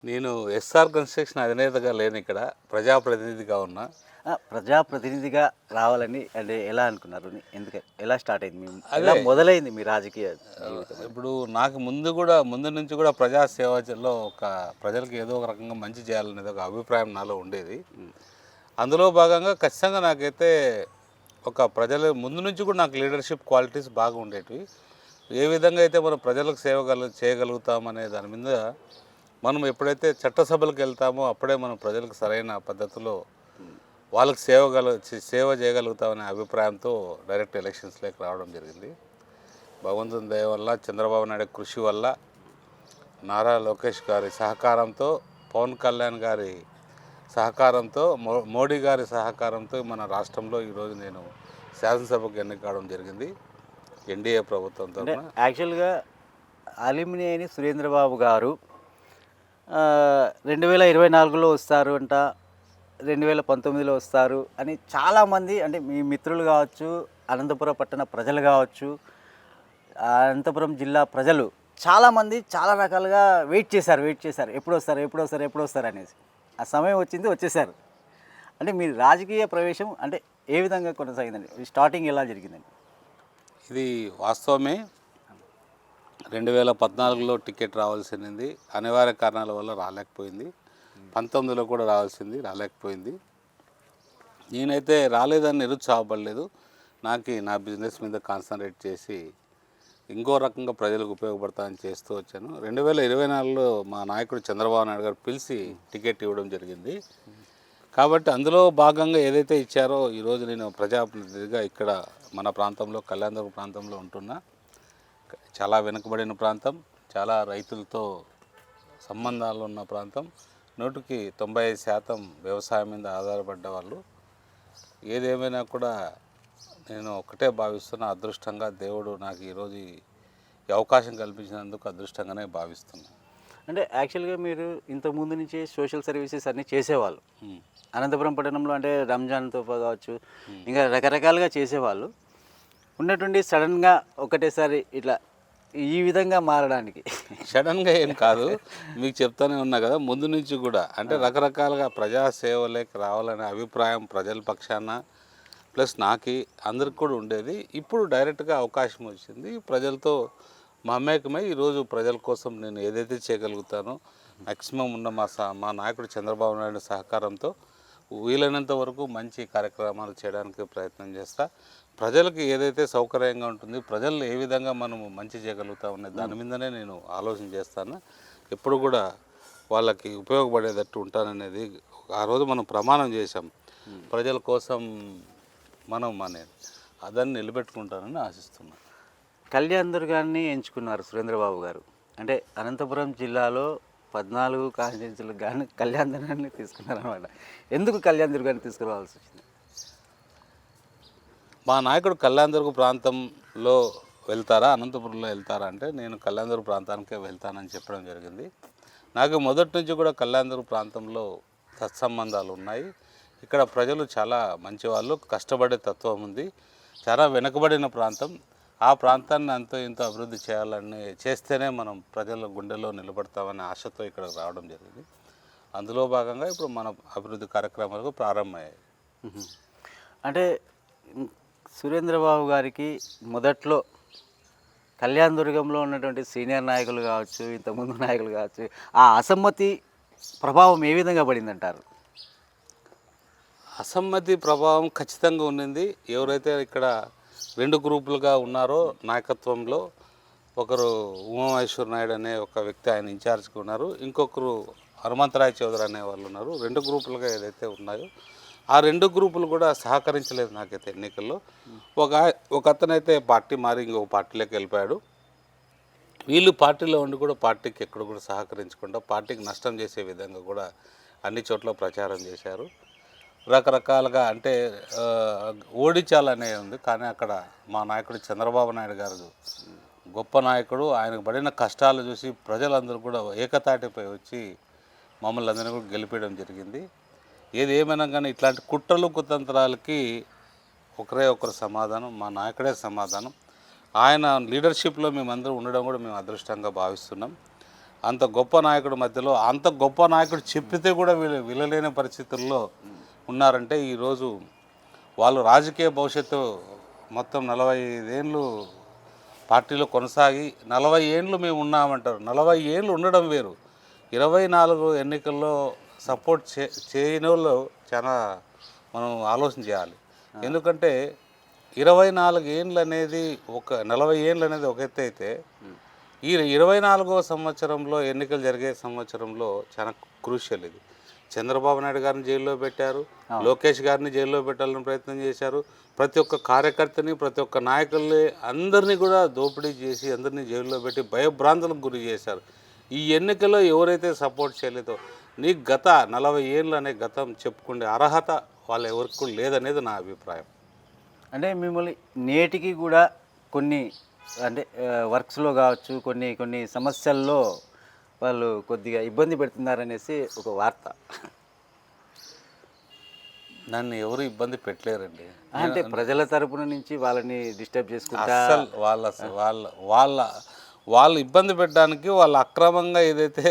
నేను SR construction అధినేతగా లేను ఇక్కడ. ప్రజాప్రతినిధిగా ఉన్నా. ప్రజాప్రతినిధిగా రావాలని అంటే ఎలా అనుకున్నారు? ఎలా స్టార్ట్ అయింది? ఎలా అదే మొదలైంది మీ రాజకీయ జీవితం? ఇప్పుడు నాకు ముందు నుంచి కూడా ప్రజా సేవలో ప్రజలకు ఏదో ఒక రకంగా మంచి చేయాలనేది ఒక అభిప్రాయం నాలో ఉండేది. అందులో భాగంగా ఖచ్చితంగా నాకైతే ప్రజల ముందు నుంచి కూడా నాకు లీడర్షిప్ క్వాలిటీస్ బాగా ఉండేటివి. ఏ విధంగా అయితే మనం ప్రజలకు చేయగలుగుతామనే దాని మీద మనం ఎప్పుడైతే చట్టసభలకు వెళ్తామో అప్పుడే మనం ప్రజలకు సరైన పద్ధతిలో వాళ్ళకి సేవ చేయగలుగుతామనే అభిప్రాయంతో డైరెక్ట్ ఎలక్షన్స్లోకి రావడం జరిగింది. భగవంతుని దయ వల్ల, చంద్రబాబు నాయుడు కృషి వల్ల, నారా లోకేష్ గారి సహకారంతో, పవన్ కళ్యాణ్ గారి సహకారంతో, మోడీ గారి సహకారంతో మన రాష్ట్రంలో ఈరోజు నేను శాసనసభకు ఎన్నిక కావడం జరిగింది. ఎన్డీఏ ప్రభుత్వం తరఫున. యాక్చువల్గా అలిమినేని సురేంద్రబాబు గారు 2024లో వస్తారు అంట, 2019లో వస్తారు అని చాలామంది, అంటే మీ మిత్రులు కావచ్చు, అనంతపురం పట్టణ ప్రజలు కావచ్చు, అనంతపురం జిల్లా ప్రజలు చాలామంది చాలా రకాలుగా వెయిట్ చేశారు. ఎప్పుడు వస్తారు అనేసి. ఆ సమయం వచ్చేసారు. అంటే మీ రాజకీయ ప్రవేశం అంటే ఏ విధంగా కొనసాగిందండి? స్టార్టింగ్ ఎలా జరిగిందండి? ఇది వాస్తవమే. 2014లో టికెట్ రావాల్సింది, అనివార్య కారణాల వల్ల రాలేకపోయింది. 19లో కూడా రాలేకపోయింది. నేనైతే రాలేదని నిరుత్సాహపడలేదు. నా బిజినెస్ మీద కాన్సన్ట్రేట్ చేసి ఇంకో రకంగా ప్రజలకు ఉపయోగపడతానని చేస్తూ వచ్చాను. 2024లో మా నాయకుడు చంద్రబాబు నాయుడు గారు పిలిచి టికెట్ ఇవ్వడం జరిగింది. కాబట్టి అందులో భాగంగా ఏదైతే ఇచ్చారో ఈరోజు నేను ప్రజాప్రతినిధిగా ఇక్కడ మన ప్రాంతంలో, కళ్యాణదుర్గం ప్రాంతంలో ఉంటున్నా. చాలా వెనుకబడిన ప్రాంతం, చాలా రైతులతో సంబంధాలు ఉన్న ప్రాంతం. 100కి 95% వ్యవసాయం మీద ఆధారపడ్డ వాళ్ళు. ఏదేమైనా కూడా నేను ఒకటే భావిస్తున్నా, అదృష్టంగా దేవుడు నాకు ఈరోజు ఈ అవకాశం కల్పించినందుకు అదృష్టంగానే భావిస్తున్నాను. అంటే యాక్చువల్గా మీరు ఇంతకుముందు నుంచి సోషల్ సర్వీసెస్ అన్నీ చేసేవాళ్ళు అనంతపురం పట్టణంలో. అంటే రంజాన్తో కావచ్చు, ఇంకా రకరకాలుగా చేసేవాళ్ళు. ఉన్నటువంటి సడన్గా ఒకటేసారి ఇట్లా ఈ విధంగా మారడానికి సడన్గా ఏం కాదు, మీకు చెప్తానే ఉన్నా కదా ముందు నుంచి కూడా. అంటే రకరకాలుగా ప్రజాసేవలోకి రావాలనే అభిప్రాయం ప్రజల పక్షాన ప్లస్ అందరికి కూడా ఉండేది. ఇప్పుడు డైరెక్ట్గా అవకాశం వచ్చింది. ప్రజలతో మమేకమై ఈరోజు ప్రజల కోసం నేను ఏదైతే చేయగలుగుతానో మ్యాక్సిమం ఉన్న మా నాయకుడు చంద్రబాబు నాయుడు సహకారంతో వీలైనంత వరకు మంచి కార్యక్రమాలు చేయడానికి ప్రయత్నం చేస్తా. ప్రజలకు ఏదైతే సౌకర్యంగా ఉంటుంది, ప్రజలు ఏ విధంగా మనము మంచి చేయగలుగుతామనే దాని మీదనే నేను ఆలోచన చేస్తాను. ఎప్పుడు కూడా వాళ్ళకి ఉపయోగపడేటట్టు ఉంటాననేది ఆ రోజు మనం ప్రమాణం చేశాం. ప్రజల కోసం అదాన్ని నిలబెట్టుకుంటానని ఆశిస్తున్నాను. కళ్యాణదుర్గాన్ని ఎంచుకున్నారు సురేంద్రబాబు గారు. అంటే అనంతపురం జిల్లాలో 14 కాన్స్టిట్యున్సీలకు కానీ కళ్యాణదుర్గాన్ని తీసుకున్నారనమాట. ఎందుకు కళ్యాణదుర్గాన్ని తీసుకురావాల్సి వచ్చింది? మా నాయకుడు కళ్యాణదుర్గం ప్రాంతంలో వెళ్తారా, అనంతపురంలో వెళ్తారా అంటే నేను కళ్యాణదుర్గం ప్రాంతానికే వెళ్తానని చెప్పడం జరిగింది. నాకు మొదటి నుంచి కూడా కళ్యాణదుర్గం ప్రాంతంలో సత్సంబంధాలు ఉన్నాయి. ఇక్కడ ప్రజలు చాలా మంచివాళ్ళు, కష్టపడే తత్వం ఉంది. చాలా వెనుకబడిన ప్రాంతం. ఆ ప్రాంతాన్ని అంతో ఇంతో అభివృద్ధి చేస్తేనే మనం ప్రజల గుండెల్లో నిలబడతామనే ఆశతో ఇక్కడ రావడం జరిగింది. అందులో భాగంగా ఇప్పుడు మన అభివృద్ధి కార్యక్రమాలకు ప్రారంభమయ్యాయి. అంటే సురేంద్రబాబు గారికి మొదట్లో కళ్యాణదుర్గంలో ఉన్నటువంటి సీనియర్ నాయకులు కావచ్చు, ఇంతకుముందు నాయకులు కావచ్చు, ఆ అసమ్మతి ప్రభావం ఏ విధంగా పడిందంటారు? అసమ్మతి ప్రభావం ఖచ్చితంగా ఉన్నింది. ఎవరైతే ఇక్కడ 2 గ్రూపులుగా ఉన్నారో నాయకత్వంలో, ఒకరు ఉమామహేశ్వర్ నాయుడు అనే ఒక వ్యక్తి ఆయన ఇన్ఛార్జ్గా ఉన్నారు, ఇంకొకరు హనుమంతరాయ్ చౌదరి అనే వాళ్ళు ఉన్నారు. 2 గ్రూపులుగా ఏదైతే ఉన్నాయో ఆ 2 గ్రూపులు కూడా సహకరించలేదు నాకైతే ఎన్నికల్లో. ఒక అతనైతే పార్టీ మారి ఇంకొక పార్టీలోకి వెళ్ళిపోయాడు. వీళ్ళు పార్టీలో ఉండి కూడా పార్టీకి ఎక్కడ కూడా సహకరించకుండా పార్టీకి నష్టం చేసే విధంగా కూడా అన్ని చోట్ల ప్రచారం చేశారు. రకరకాలుగా అంటే ఓడించాలనే ఉంది. కానీ అక్కడ మా నాయకుడు చంద్రబాబు నాయుడు గారు గొప్ప నాయకుడు. ఆయనకు పడిన కష్టాలు చూసి ప్రజలందరూ కూడా ఏకతాటిపై వచ్చి మమ్మల్ని అందరినీ కూడా గెలిపేయడం జరిగింది. ఏది ఏమైనా కానీ ఇట్లాంటి కుట్రలు కుతంత్రాలకి ఒకరు సమాధానం, మా నాయకుడే సమాధానం. ఆయన లీడర్షిప్లో మేమందరం ఉండడం కూడా మేము అదృష్టంగా భావిస్తున్నాం. అంత గొప్ప నాయకుడి మధ్యలో అంత గొప్ప నాయకుడు చెప్పితే కూడా వినలేని పరిస్థితుల్లో ఉన్నారంటే ఈరోజు వాళ్ళు రాజకీయ భవిష్యత్తు మొత్తం 45 ఏళ్ళు పార్టీలో కొనసాగి 40 ఏళ్ళు మేము ఉన్నామంటారు. 40 ఏళ్ళు ఉండడం వేరు, 24 ఎన్నికల్లో సపోర్ట్ చేయని వాళ్ళు చాలా మనం ఆలోచన చేయాలి. ఎందుకంటే 24 ఏళ్ళు అనేది 40 ఏళ్ళు అనేది ఒక ఎత్తు అయితే ఈ 24వ సంవత్సరంలో ఎన్నికలు జరిగే సంవత్సరంలో చాలా క్రూషియల్ ఇది. చంద్రబాబు నాయుడు గారిని జైల్లో పెట్టారు, లోకేష్ గారిని జైల్లో పెట్టాలని ప్రయత్నం చేశారు. ప్రతి ఒక్క కార్యకర్తని, ప్రతి ఒక్క నాయకుల్ని అందరినీ కూడా దోపిడీ చేసి అందరినీ జైల్లో పెట్టి భయభ్రాంతులకు గురి చేశారు. ఈ ఎన్నికల్లో ఎవరైతే సపోర్ట్ చేయలేదో నీకు గత 40 ఏళ్ళు అనే గతం చెప్పుకునే అర్హత వాళ్ళ ఎవరికి లేదనేది నా అభిప్రాయం. అంటే మిమ్మల్ని నేటికి కూడా కొన్ని అంటే వర్క్స్లో కావచ్చు, కొన్ని సమస్యల్లో వాళ్ళు కొద్దిగా ఇబ్బంది పెడుతున్నారనేసి ఒక వార్త. నన్ను ఎవరు ఇబ్బంది పెట్టలేరండి. అంటే ప్రజల తరపున నుంచి వాళ్ళని డిస్టర్బ్ చేసుకుంటా అసలు వాళ్ళు ఇబ్బంది పెట్టడానికి వాళ్ళు అక్రమంగా ఏదైతే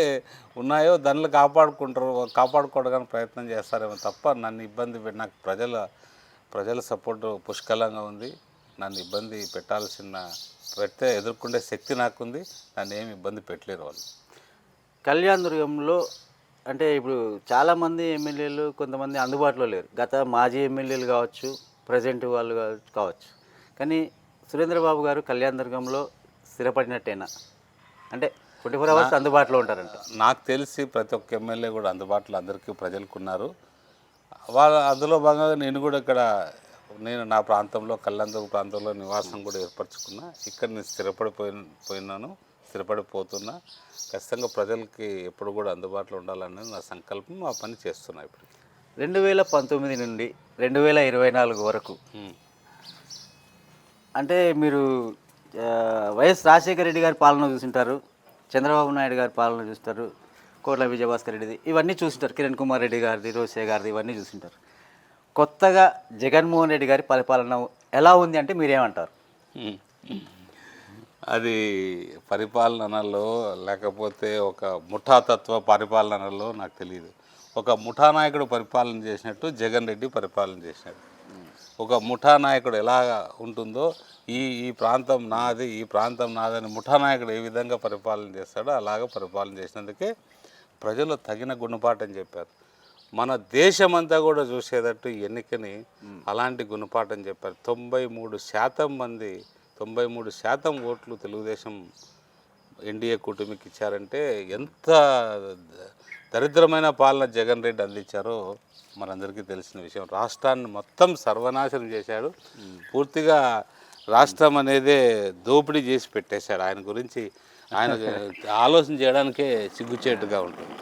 ఉన్నాయో దానిలో కాపాడుకోవడానికి ప్రయత్నం చేస్తారేమో తప్ప నన్ను ఇబ్బంది నాకు ప్రజల సపోర్ట్ పుష్కలంగా ఉంది. నన్ను ఇబ్బంది పెడితే ఎదుర్కొనే శక్తి నాకుంది. నన్ను ఏమి ఇబ్బంది పెట్టలేరు వాళ్ళు. కళ్యాణదుర్గంలో అంటే ఇప్పుడు చాలామంది ఎమ్మెల్యేలు కొంతమంది అందుబాటులో లేరు. గత మాజీ ఎమ్మెల్యేలు కావచ్చు, ప్రజెంట్ వాళ్ళు కావచ్చు. కానీ సురేంద్రబాబు గారు కళ్యాణదుర్గంలో స్థిరపడినట్టేనా? అంటే 24 అవర్స్ అందుబాటులో ఉంటారంట. నాకు తెలిసి ప్రతి ఒక్క ఎమ్మెల్యే కూడా అందుబాటులో అందరికీ ప్రజలకు ఉన్నారు. అందులో భాగంగా నేను నా ప్రాంతంలో కళ్యాణదుర్గం ప్రాంతంలో నివాసం కూడా ఏర్పరచుకున్నా. ఇక్కడ నేను స్థిరపడిపోతున్నా. ఖచ్చితంగా ప్రజలకి ఎప్పుడు కూడా అందుబాటులో ఉండాలనేది నా సంకల్పం. ఆ పని చేస్తున్నా. ఇప్పుడు 2019 నుండి 2024 వరకు అంటే మీరు వైఎస్ రాజశేఖర రెడ్డి గారి పాలన చూసింటారు, చంద్రబాబు నాయుడు గారి పాలన చూస్తారు, కోట్ల విజయభాస్కర్ రెడ్డిది ఇవన్నీ చూసింటారు, కిరణ్ కుమార్ రెడ్డి గారిది, రోసే గారిది ఇవన్నీ చూసింటారు. కొత్తగా జగన్మోహన్ రెడ్డి గారి పరిపాలన ఎలా ఉంది అంటే మీరేమంటారు? అది పరిపాలనలో లేకపోతే ఒక ముఠాతత్వ పరిపాలనలో నాకు తెలియదు. ఒక ముఠా నాయకుడు పరిపాలన చేసినట్టు జగన్ రెడ్డి పరిపాలన చేసినట్టు. ఒక ముఠా నాయకుడు ఎలా ఉంటుందో ఈ ప్రాంతం నాది, ఈ ప్రాంతం నాదని ముఠా నాయకుడు ఏ విధంగా పరిపాలన చేస్తాడో అలాగ పరిపాలన చేసినందుకే ప్రజలు తగిన గుణపాఠం చెప్పారు. మన దేశమంతా కూడా చూసేటట్టు ఎన్నికని అలాంటి గుణపాఠం చెప్పారు. 93% ఓట్లు తెలుగుదేశం ఎన్డీఏ కూటమికి ఇచ్చారంటే ఎంత దరిద్రమైన పాలన జగన్ రెడ్డి అందించారో మనందరికీ తెలిసిన విషయం. రాష్ట్రాన్ని మొత్తం సర్వనాశనం చేశాడు. పూర్తిగా రాష్ట్రం అనేదే దోపిడీ చేసి పెట్టేశాడు. ఆయన గురించి ఆయన ఆలోచన చేయడానికే సిగ్గుచేటుగా ఉంటుంది.